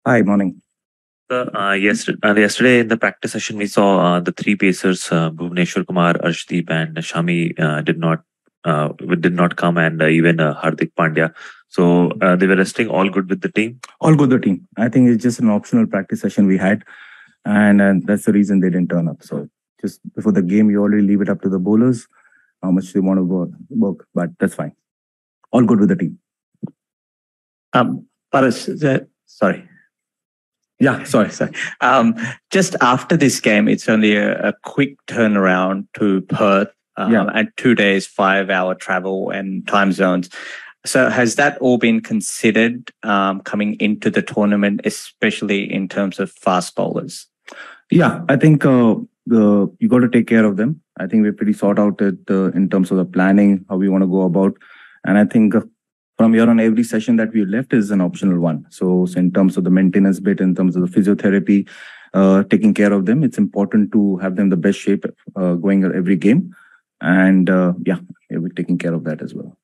Hi, morning. Yesterday in the practice session, we saw the three pacers, Bhuvneshwar Kumar, Arshdeep, and Shami did not come, and even Hardik Pandya. So they were resting. All good with the team. All good, the team. I think it's just an optional practice session we had, and that's the reason they didn't turn up. So just before the game, you already leave it up to the bowlers how much they want to work, but that's fine. All good with the team. Paras, sorry. Yeah, sorry. Just after this game, it's only a quick turnaround to Perth, and 2 days, 5-hour travel and time zones. So has that all been considered coming into the tournament, especially in terms of fast bowlers? Yeah, I think you got to take care of them. I think we're pretty sort out it in terms of the planning, how we want to go about. And I think from here on, every session that we left is an optional one. So in terms of the maintenance bit, in terms of the physiotherapy, taking care of them, it's important to have them the best shape going every game. And yeah, we're taking care of that as well.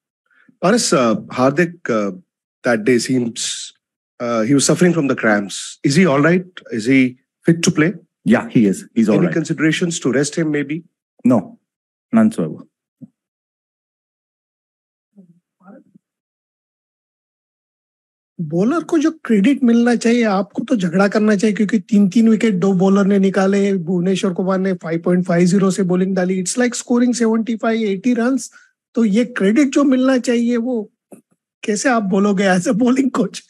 Paras, Hardik that day seems he was suffering from the cramps. Is he all right? Is he fit to play? Yeah, he is. He's all right. Any considerations to rest him maybe? No, none so. Bowler को जो credit मिलना चाहिए आपको तो झगड़ा करना चाहिए क्योंकि 3 विकेट 2 बॉलर ने निकाले। भुवनेश्वर कुमार ने 5.50 से बॉलिंग डाली। It's like scoring 75-80 runs. तो ये क्रेडिट जो मिलना चाहिए वो कैसे आप बोलोगे as a bowling coach?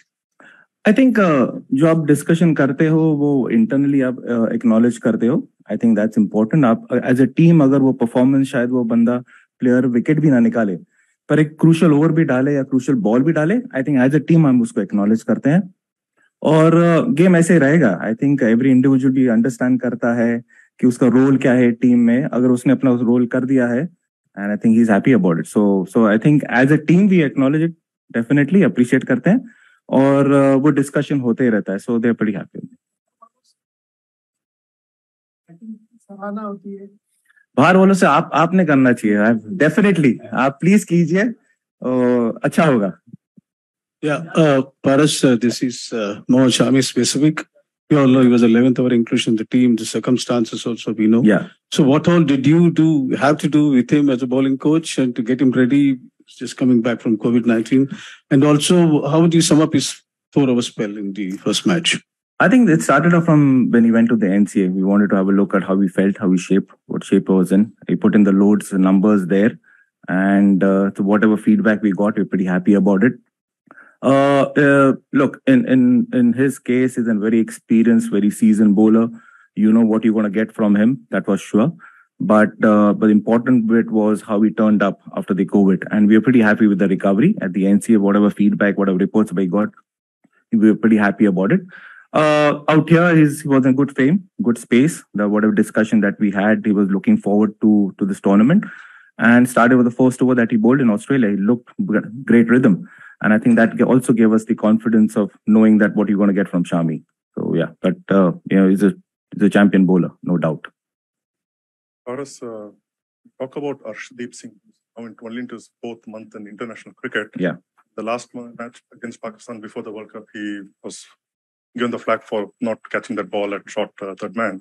I think जो आप डिस्कशन करते हो वो इंटरनली आप एक्नॉलेज करते हो। I think that's important. आप एज अ टीम अगर वो परफॉर्मेंस शायद वो बंदा प्लेयर विकेट भी ना निकाले पर एक क्रूशल ओवर भी डाले या क्रूशल बॉल भी डाले, I think as a team हम उसको एक्नॉलेज करते हैं और गेम ऐसे ही रहेगा। आई थिंक एवरी इंडिविजुअल भी अंडरस्टैंड करता है कि उसका रोल क्या है टीम में। अगर उसने अपना रोल कर दिया है and I think he is happy about it. So I think as a team we acknowledge it, definitely appreciate करते हैं और वो डिस्कशन होते ही रहता है। So they are pretty happy. सराहना होती है बाहर वालों से आपने करना चाहिए। डेफिनेटली आप प्लीज कीजिए, अच्छा होगा। Yeah, Paras, this is Mohammad Shami specific. We all know he was 11th hour inclusion in the team. The circumstances also we know. Yeah. So what all did you have to do with him as a bowling coach and to get him ready, just coming back from COVID-19? And also, how would you sum up his 4-hour spell in the first match? I think it started off from when he went to the NCA. We wanted to have a look at how he felt, how he shaped, what shape he was in. He put in the loads, the numbers there. And to whatever feedback we got, we're pretty happy about it. Look, in his case, he's a very experienced, very seasoned bowler. You know what you're going to get from him, that was sure. But the important bit was how he turned up after the COVID. And we are pretty happy with the recovery at the NCA. Whatever feedback, whatever reports we got, we were pretty happy about it. Out here, he was in good frame, good space. Whatever discussion that we had, he was looking forward to this tournament. And started with the first over that he bowled in Australia. He looked great rhythm. And I think that also gave us the confidence of knowing that what you're going to get from Shami. So yeah, but he's a champion bowler, no doubt. Paras, talk about Arshdeep Singh. I went only into his 4th month in international cricket. Yeah. The last match against Pakistan before the World Cup, he was given the flag for not catching that ball at short third man.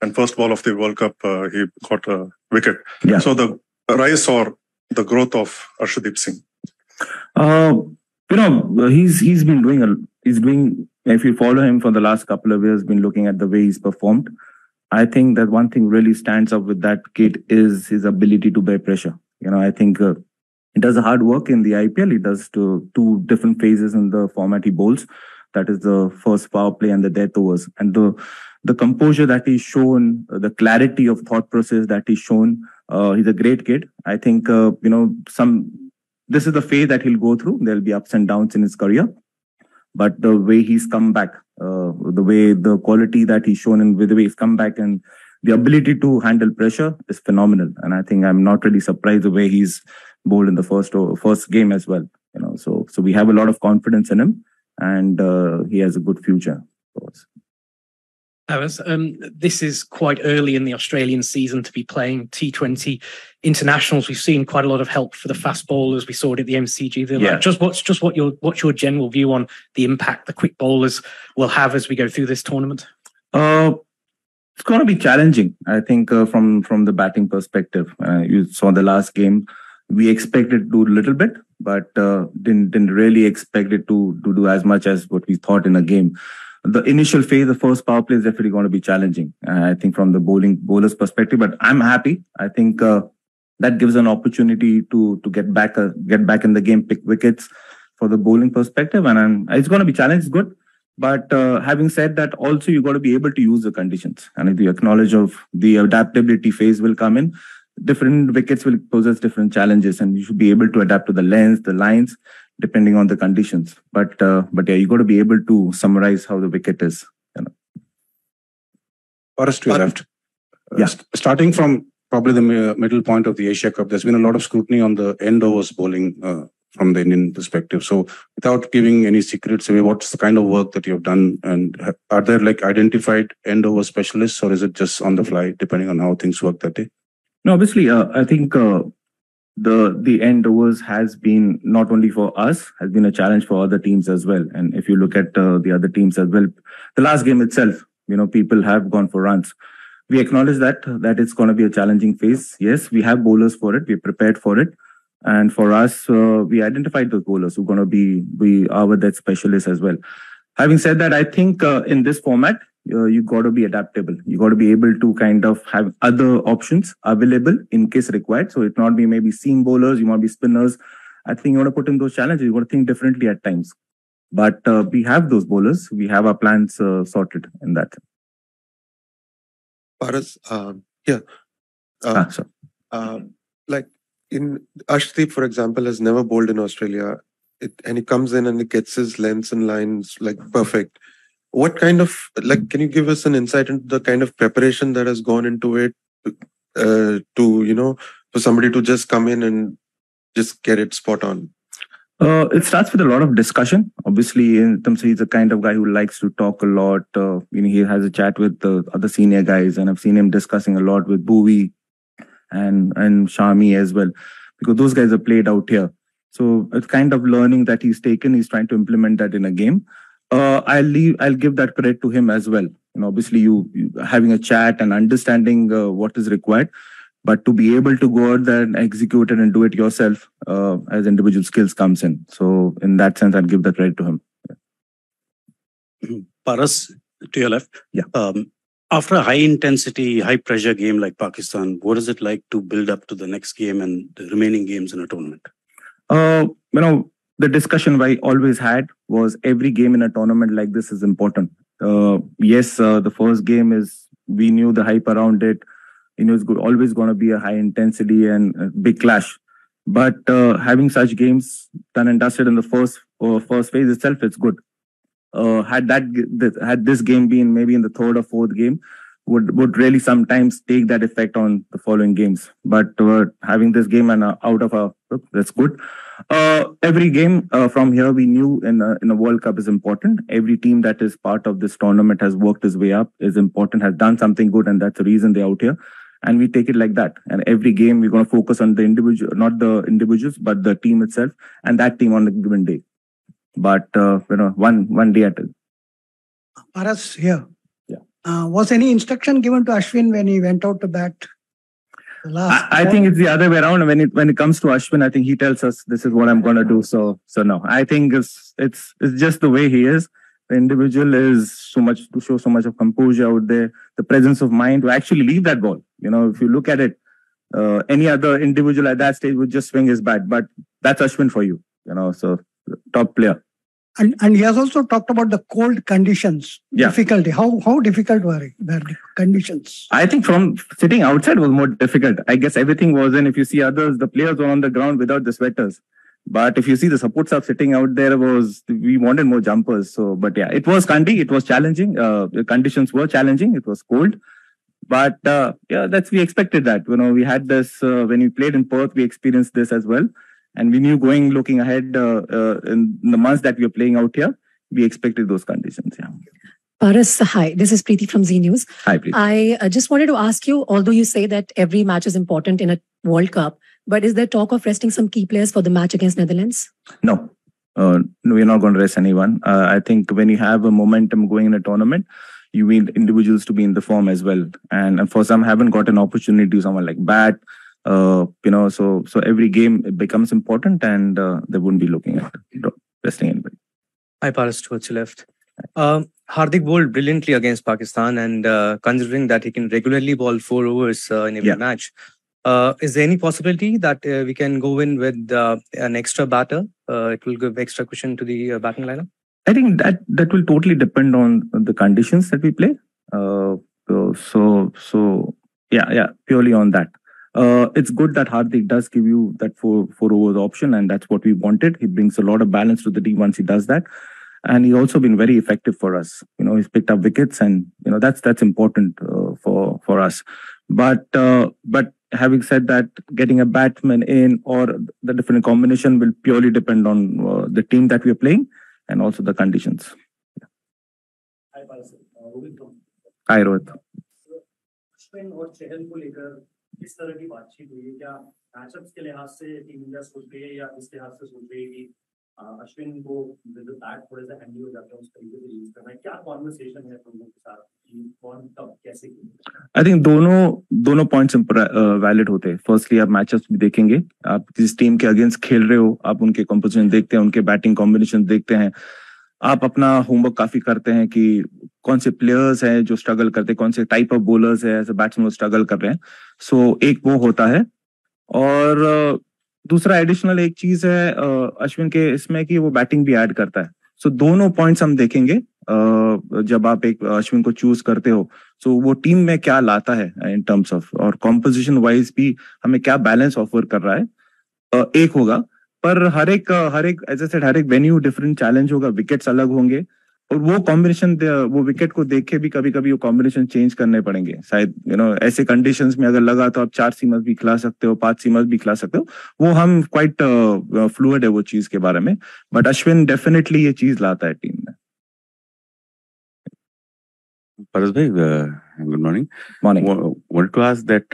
And first ball of the World Cup, he got a wicket. Yeah. So the rise or the growth of Arshdeep Singh? He's been doing, if you follow him for the last couple of years, been looking at the way he's performed. I think that one thing really stands out with that kid is his ability to bear pressure. I think he does hard work in the IPL. He does two different phases in the format he bowls. That is the first power play and the death overs. And the composure that he's shown, the clarity of thought process that he's shown, he's a great kid. I think, this is the phase that he'll go through. There'll be ups and downs in his career. But the way he's come back, the quality that he's shown and with the way he's come back and the ability to handle pressure is phenomenal. And I think I'm not really surprised the way he's bowled in the first game as well. So we have a lot of confidence in him and he has a good future. Paras, this is quite early in the Australian season to be playing T20 internationals. We've seen quite a lot of help for the fast bowlers. We saw it at the MCG. What's your general view on the impact the quick bowlers will have as we go through this tournament? It's going to be challenging, I think, from the batting perspective. You saw the last game. We expected to do a little bit, but didn't really expect it to do as much as what we thought in a game. The initial phase, the first power play is definitely going to be challenging, I think, from the bowler's perspective. But I'm happy. I think that gives an opportunity to get back in the game, pick wickets for the bowling perspective. And it's going to be challenged, good. But having said that, also you got to be able to use the conditions. And if you acknowledge of the adaptability phase will come in, different wickets will possess different challenges, and you should be able to adapt to the length, the lines, depending on the conditions. But yeah, you got to be able to summarize how the wicket is. Paras, to your left. Yeah. Starting from probably the middle point of the Asia Cup, there's been a lot of scrutiny on the end overs bowling from the Indian perspective. So without giving any secrets away, what's the kind of work that you've done? And are there like identified end over specialists, or is it just on the fly, depending on how things work that day? No, obviously, I think the end overs has been not only for us, has been a challenge for other teams as well. And if you look at the other teams as well, the last game itself, people have gone for runs. We acknowledge that it's going to be a challenging phase. Yes, we have bowlers for it. We're prepared for it. And for us, we identified those bowlers who are going to be our that specialists as well. Having said that, I think in this format, you got to be adaptable. You got to be able to kind of have other options available in case required. So it not be maybe seam bowlers, you want to be spinners. I think you want to put in those challenges. You got to think differently at times. But we have those bowlers. We have our plans sorted in that. Paras, like in Arshdeep, for example, has never bowled in Australia, and he comes in and he gets his lengths and lines like perfect. What kind of, like, can you give us an insight into the kind of preparation that has gone into it for somebody to just come in and just get it spot on? It starts with a lot of discussion. Obviously, in terms of he's the kind of guy who likes to talk a lot. He has a chat with the other senior guys, and I've seen him discussing a lot with Bhuvi and Shami as well, because those guys are played out here. So it's kind of learning that he's taken. He's trying to implement that in a game. I'll give that credit to him as well. Obviously, you having a chat and understanding what is required, but to be able to go out there and execute it and do it yourself as individual skills comes in. So in that sense, I'd give the credit to him. Paras, to your left. Yeah. After a high intensity, high pressure game like Pakistan, what is it like to build up to the next game and the remaining games in a tournament? The discussion I always had was every game in a tournament like this is important. Yes, the first game we knew the hype around it. It's always going to be a high intensity and a big clash. But having such games done and dusted in the first phase itself, it's good. Had this game been maybe in the third or fourth game, would really sometimes take that effect on the following games. But having this game and out of that's good. Every game from here we knew in a World Cup is important. Every team that is part of this tournament has worked its way up, is important, has done something good, and that's the reason they're out here. And we take it like that. And every game we're going to focus on the individual, not the individuals, but the team itself and that team on a given day. But one day at a time. Paras here. Yeah. Was any instruction given to Ashwin when he went out to bat? I think it's the other way around. When it comes to Ashwin, I think he tells us this is what I'm going to do. So no, I think it's just the way he is. The individual is to show so much of composure out there, the presence of mind to actually leave that ball. If you look at it, any other individual at that stage would just swing his bat, but that's Ashwin for you. So top player. And he has also talked about the cold conditions, yeah. Difficulty. How difficult were the conditions? I think from sitting outside was more difficult. I guess everything was in. If you see others, the players were on the ground without the sweaters. But if you see the support staff sitting out there, we wanted more jumpers. So, but yeah, it was Kandy. It was challenging. The conditions were challenging. It was cold. But we expected that. We had this when we played in Perth. We experienced this as well. And we knew looking ahead in the months that we were playing out here, we expected those conditions. Yeah. Paras, hi. This is Preeti from Z News. Hi, Preeti. I just wanted to ask you, although you say that every match is important in a World Cup, but is there talk of resting some key players for the match against Netherlands? No. No, we're not going to rest anyone. I think when you have a momentum going in a tournament, you need individuals to be in the form as well. And for some, haven't got an opportunity to someone like Bat. So every game it becomes important, and they wouldn't be looking at resting anybody. Hi, Paras, towards your left. Hardik bowled brilliantly against Pakistan, and considering that he can regularly bowl 4 overs in every match, is there any possibility that we can go in with an extra batter? It will give extra cushion to the batting lineup. I think that will totally depend on the conditions that we play. Purely on that. It's good that Hardik does give you that four overs option, and that's what we wanted. He brings a lot of balance to the team once he does that. And he's also been very effective for us. He's picked up wickets, and that's important for us. But having said that, getting a batsman in or the different combination will purely depend on the team that we are playing and also the conditions. Hi, Rohit. इस तरह की बातचीत हुई है क्या matchups के लिहाज से टीम इंडिया सोच रही है या इस लिहाज से सोच रही है कि अश्विन को विद बैट थोड़ा सा हैंडी हो जाता है उस तरीके से यूज करना है क्या कॉन्वर्सेशन है तुम लोगों के साथ कि कौन कब कैसे आई थिंक दोनों पॉइंट्स वैलिड होते हैं. फर्स्टली आप मैचअप्स भी देखेंगे, आप जिस टीम के अगेंस्ट खेल रहे हो आप उनके कॉम्पोजिशन देखते हैं, उनके बैटिंग कॉम्बिनेशन देखते हैं, आप अपना होमवर्क काफी करते हैं कि कौन से प्लेयर्स हैं जो स्ट्रगल करते हैं, कौन से टाइप ऑफ बॉलर्स है एज ए बैट्समैन स्ट्रगल कर रहे हैं. सो एक वो होता है. और दूसरा एडिशनल एक चीज है अश्विन के इसमें कि वो बैटिंग भी ऐड करता है. सो दोनों पॉइंट्स हम देखेंगे जब आप एक अश्विन को चूज करते हो. सो वो टीम में क्या लाता है इन टर्म्स ऑफ और कॉम्पोजिशन वाइज भी हमें क्या बैलेंस ऑफर कर रहा है एक होगा. पर हर एक एज आई सेड हर एक वेन्यू डिफरेंट चैलेंज होगा, विकेट्स अलग होंगे और वो कॉम्बिनेशन वो विकेट को देख के भी कभी कभी वो कॉम्बिनेशन चेंज करने पड़ेंगे. शायद ऐसे कंडीशंस में अगर लगा तो आप 4 सीमर्स भी खिला सकते हो, 5 सीमर्स भी खिला सकते हो. वो हम क्वाइट फ्लूइड है वो चीज के बारे में. बट अश्विन डेफिनेटली ये चीज लाता है टीम में. Paras bhai, good morning. Morning. Want to ask that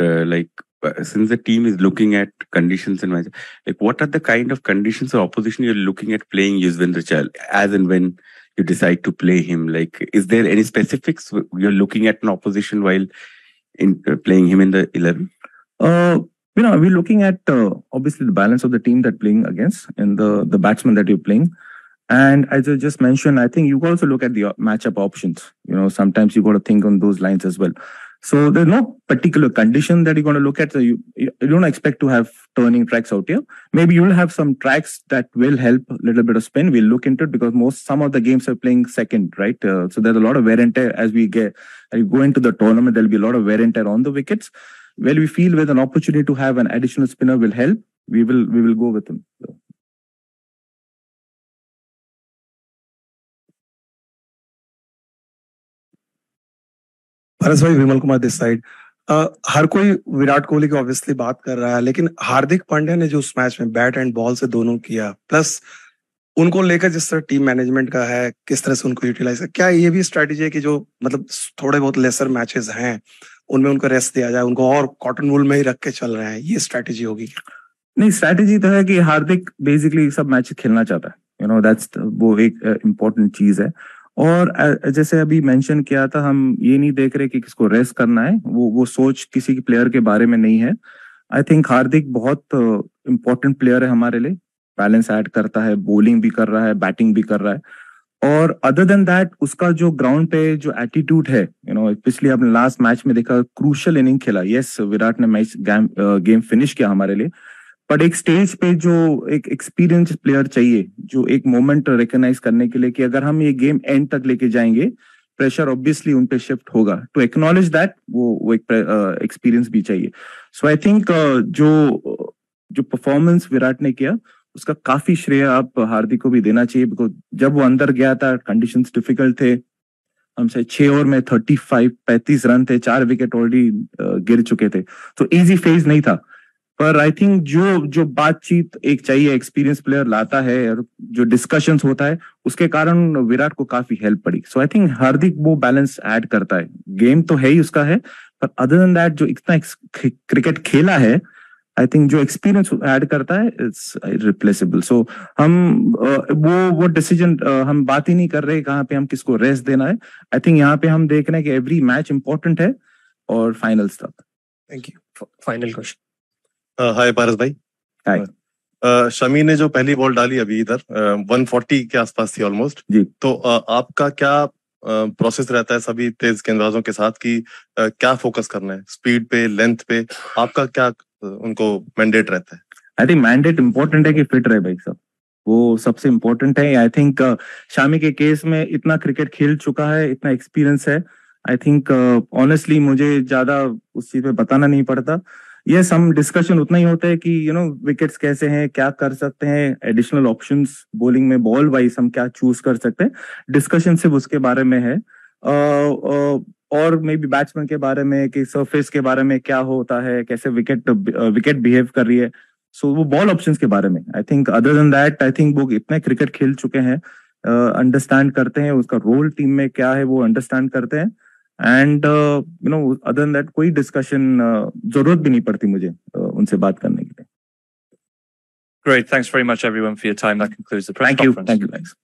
since the team is looking at conditions and what are the kind of conditions or opposition you're looking at playing Yuzvendra Chahal as and when you decide to play him? Is there any specifics you're looking at an opposition while playing him in the 11? We're looking at obviously the balance of the team that playing against and the batsman that you're playing. And as I just mentioned, I think you also look at the matchup options. Sometimes you got to think on those lines as well. So there's no particular condition that you're going to look at. So you don't expect to have turning tracks out here. Maybe you'll have some tracks that will help a little bit of spin. We'll look into it because some of the games are playing second, right? So there's a lot of wear and tear as you go into the tournament. There'll be a lot of wear and tear on the wickets. Well, we feel with an opportunity to have an additional spinner will help. We will go with him. So. पारस भाई, Vimal Kumar this side. हर कोई विराट कोहली की obviously बात कर रहा है, लेकिन हार्दिक पांड्या ने जो उस मैच में बैट एंड बॉल से दोनों किया, प्लस उनको लेकर जिस तरह टीम मैनेजमेंट का है, किस तरह से उनको यूटिलाइज कर, क्या ये भी स्ट्रेटेजी है कि जो मतलब थोड़े बहुत लेसर मैचेस हैं उनमें उनको रेस्ट दिया जाए, उनको और कॉटन वूल में ही रख के चल रहे हैं, ये स्ट्रेटेजी होगी? नहीं, स्ट्रेटेजी तो है कि हार्दिक बेसिकली सब मैच खेलना चाहता है. दैट्स वो एक इम्पोर्टेंट चीज है. और जैसे अभी मेंशन किया था, हम ये नहीं देख रहे कि किसको रेस्ट करना है, वो सोच किसी प्लेयर के बारे में नहीं है. आई थिंक हार्दिक बहुत इम्पोर्टेंट प्लेयर है हमारे लिए. बैलेंस ऐड करता है, बॉलिंग भी कर रहा है, बैटिंग भी कर रहा है. और अदर देन दैट उसका जो ग्राउंड पे जो एटीट्यूड है, पिछले आपने लास्ट मैच में देखा, क्रूशियल इनिंग खेला. यस, विराट ने मैच गेम फिनिश किया हमारे लिए, बट एक स्टेज पे जो एक एक्सपीरियंस प्लेयर चाहिए, जो एक मोमेंट रिकॉग्नाइज करने के लिए कि अगर हम ये गेम एंड तक लेके जाएंगे, प्रेशर ऑब्वियसली उन पे शिफ्ट होगा. टू एक्नॉलेज दैट वो एक एक्सपीरियंस भी चाहिए. सो आई थिंक जो परफॉर्मेंस विराट ने किया उसका काफी श्रेय आप हार्दिक को भी देना चाहिए. बिकॉज जब वो अंदर गया था, कंडीशंस डिफिकल्ट थे. हमसे 6 ओवर में 35 रन थे, 4 विकेट ऑलरेडी गिर चुके थे. तो इजी फेज नहीं था. पर आई थिंक जो बातचीत एक चाहिए एक्सपीरियंस प्लेयर लाता है और जो डिस्कशंस होता है उसके कारण विराट को काफी हेल्प पड़ी. सो आई थिंक हार्दिक वो बैलेंस ऐड करता है. गेम तो है ही उसका है, पर अदर देन दैट जो इतना क्रिकेट खेला है, आई थिंक जो एक्सपीरियंस ऐड करता है इट्स रिप्लेसेबल. सो हम वो डिसीजन हम बात ही नहीं कर रहे कहाँ पे हम किसको रेस्ट देना है. आई थिंक यहाँ पे हम देख रहे हैं कि एवरी मैच इंपॉर्टेंट है और फाइनल्स तक. Thank you. Final question. Hi Paras भाई. हाय. शमी ने जो पहली बॉल डाली अभी इधर 140 के आसपास थी ऑलमोस्ट जी. तो आपका क्या प्रोसेस रहता है सभी तेज गेंदबाजों के साथ कि क्या फोकस करना है, स्पीड पे, लेंथ पे, आपका क्या उनको मैंडेट रहता है? आई थिंक मैंडेट इंपॉर्टेंट है कि फिट रहे भाई साहब, वो सबसे इम्पोर्टेंट है. आई थिंक शामी के केस में इतना क्रिकेट खेल चुका है, इतना एक्सपीरियंस है. आई थिंक ऑनेस्टली मुझे ज्यादा उस चीज पे बताना नहीं पड़ता. ये सम डिस्कशन उतना ही होता है कि विकेट्स कैसे हैं, क्या कर सकते हैं, एडिशनल ऑप्शंस बॉलिंग में बॉल वाइज हम क्या चूज कर सकते हैं. डिस्कशन सिर्फ उसके बारे में है और मे बी बैट्समैन के बारे में कि सरफेस के बारे में क्या होता है, कैसे विकेट बिहेव कर रही है. सो वो बॉल ऑप्शंस के बारे में. I think other than that I think वो इतने क्रिकेट खेल चुके हैं, अंडरस्टैंड करते हैं उसका रोल टीम में क्या है, वो अंडरस्टैंड करते हैं. एंड अदर देन दैट कोई डिस्कशन जरूरत भी नहीं पड़ती मुझे उनसे बात करने के लिए. Great. Thanks very much everyone for your time. That concludes the press conference. Thank you. Thanks.